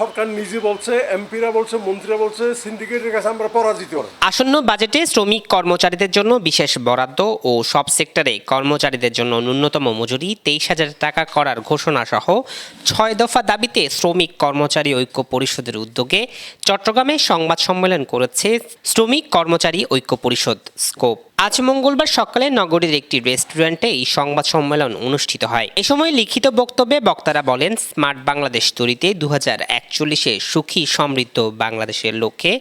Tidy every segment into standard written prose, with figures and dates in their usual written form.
সরকার নিজে বলছে, এমপিরা বলছে, মন্ত্রীরা বলছে সিন্ডিকেটের কাছে আমরা পরাজিত। আসন্ন বাজেটে শ্রমিক কর্মচারীদের জন্য বিশেষ বরাদ্দ ও সব সেক্টরে কর্মচারীদের জন্য ন্যূনতম মজুরি 23,000 টাকা করার ঘোষণা সহ 6 দফা দাবিতে শ্রমিক কর্মচারী ঐক্য পরিষদের উদ্যোগে চট্টগ্রামে সংবাদ সম্মেলন করেছে শ্রমিক কর্মচারী ঐক্য পরিষদ স্কোপ। আজ মঙ্গলবার সকালে নগরীর একটি রেস্টুরেন্টে এই সংবাদ সম্মেলন অনুষ্ঠিত হয়। এ সময় লিখিত বক্তব্যে বক্তারা বলেন, স্মার্ট বাংলাদেশ তৈরিতে 2041-এ সুখী সমৃদ্ধ বাংলাদেশের লক্ষ্যে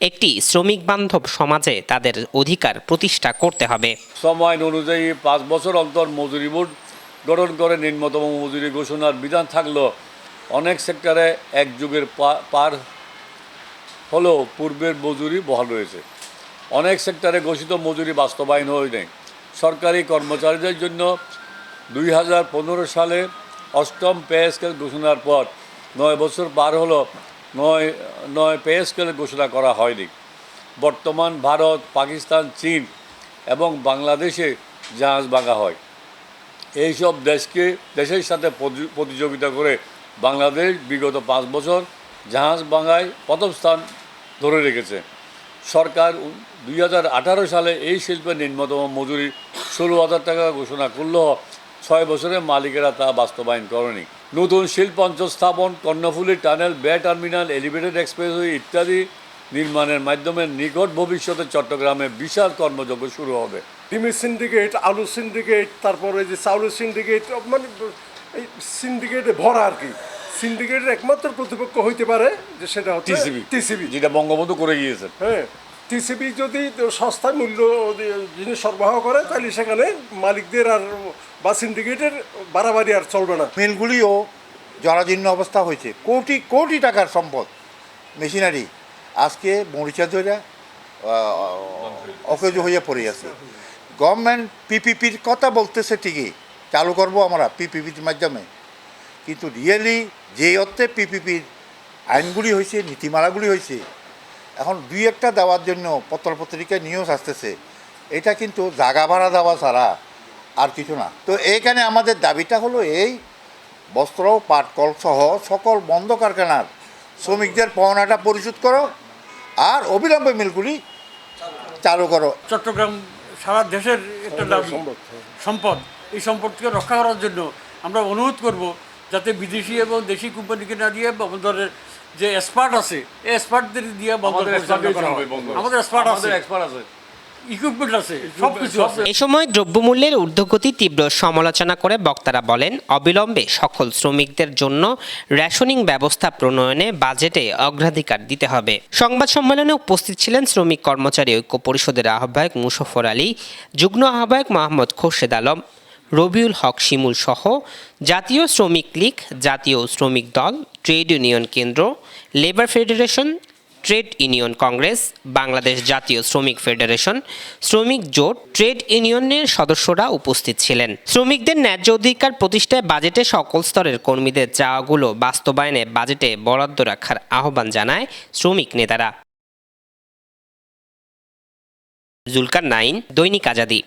একটি শ্রমিক বান্ধব সমাজে তাদের অধিকার প্রতিষ্ঠা করতে হবে। সময় অনুযায়ী 5 বছর অন্তর মজুরি বোর্ড গঠন করে নিম্নতম মজুরি ঘোষণার বিধান থাকলেও অনেক সেক্টরে এক যুগের পার হলেও পূর্বের মজুরি বহাল রয়েছে। অনেক সেক্টরে ঘোষিত মজুরি বাস্তবায়ন হয়নি। সরকারি কর্মচারীদের জন্য 2015 সালে 8ম পে স্কেল ঘোষণার পর 9 বছর পার হলো 9 পে স্কেল ঘোষণা করা হয়নি। বর্তমান ভারত, পাকিস্তান, চীন এবং বাংলাদেশে জাহাজ ভাঙা হয়। এইসব দেশের সাথে প্রতিযোগিতা করে বাংলাদেশ বিগত 5 বছর জাহাজ ভাঙায় প্রথম স্থান ধরে রেখেছে। সরকার 2018 সালে এই শিল্পের নিম্নতম মজুরি 16,000 টাকা ঘোষণা করলেও 6 বছরে মালিকেরা তা বাস্তবায়ন করেনি। নতুন শিল্প অঞ্চল স্থাপন, কর্ণফুলী টানেল, বে টার্মিনাল, এলিভেটেড এক্সপ্রেসওয়ে ইত্যাদি নির্মাণের মাধ্যমে নিকট ভবিষ্যতে চট্টগ্রামে বিশাল কর্মযজ্ঞ শুরু হবে। ডিমের সিন্ডিকেট, আলু সিন্ডিকেট, তারপরে যে চাউলের সিন্ডিকেট, মানে এই সিন্ডিকেটে ভরা আর কি। সিন্ডিকেটের একমাত্র প্রতিপক্ষ হইতে পারে যে সেটা হচ্ছে টিসিবি, যেটা বঙ্গবন্ধু করে গিয়েছে। হ্যাঁ, টিসিবি যদি সস্তায় মূল্য জিনিস সরবরাহ করে তাহলে সেখানে মালিকদের আর বা সিন্ডিকেটের বাড়াবাড়ি আর চলবে না। মিলগুলিও জরাজীর্ণ অবস্থা হয়েছে। কোটি কোটি টাকার সম্পদ, মেশিনারি আজকে মরিচা ধরে অকেজ হয়ে পড়ে আছে। গভর্নমেন্ট পিপিপির কথা বলতেছে ঠিকই, চালু করবো আমরা পিপিপির মাধ্যমে, কিন্তু রিয়েলি যে অর্থে পিপিপির আইনগুলি হয়েছে, নীতিমালাগুলি হয়েছে, এখন 2-1টা দেওয়ার জন্য পত্রপত্রিকায় নিউজ আসতেছে, এটা কিন্তু জাগা ভাড়া দেওয়া ছাড়া আর কিছু না। তো এইখানে আমাদের দাবিটা হলো এই বস্ত্র, পাটকল সহ সকল বন্ধ কারখানার শ্রমিকদের পাওনাটা পরিশোধ করো আর অবিলম্বে মিলগুলি চালু করো। চট্টগ্রাম সারা দেশের একটা সম্পদ, এই সম্পদকে রক্ষা করার জন্য আমরা অনুরোধ করব যাতে বিদেশি এবং দেশি কোম্পানিকে না দিয়ে আমাদের যে এক্সপার্ট আছে এই এক্সপার্টদের দিয়ে আমাদের এক্সপার্ট আছে, ইকুইপমেন্ট আছে, সবকিছু আছে। এ সময় দ্রব্যমূল্যের ঊর্ধ্বগতি তীব্র সমালোচনা করে বক্তারা বলেন, অবিলম্বে সকল শ্রমিকদের জন্য রেশনিং ব্যবস্থা প্রণয়নে বাজেটে অগ্রাধিকার দিতে হবে। সংবাদ সম্মেলনে উপস্থিত ছিলেন শ্রমিক কর্মচারী ঐক্য পরিষদের আহ্বায়ক মুশফর আলী, যুগ্ম আহ্বায়ক মোহাম্মদ খোরশেদ আলম, রবিউল হক শিমুল সহ জাতীয় শ্রমিক লীগ, জাতীয় শ্রমিক দল, ট্রেড ইউনিয়ন কেন্দ্র, labour federation, trade union Congress, Bangladesh জাতীয় শ্রমিক ফেডারেশন, শ্রমিক জোট, ট্রেড ইউনিয়নের সদস্যরা উপস্থিত ছিলেন। শ্রমিকদের ন্যায্য অধিকার প্রতিষ্ঠায় বাজেটে সকল স্তরের কর্মীদের চাওয়াগুলো বাস্তবায়নে বাজেটে বরাদ্দ রাখার আহ্বান জানায় শ্রমিক নেতারা। জুলকার নাইন, দৈনিক আজাদী।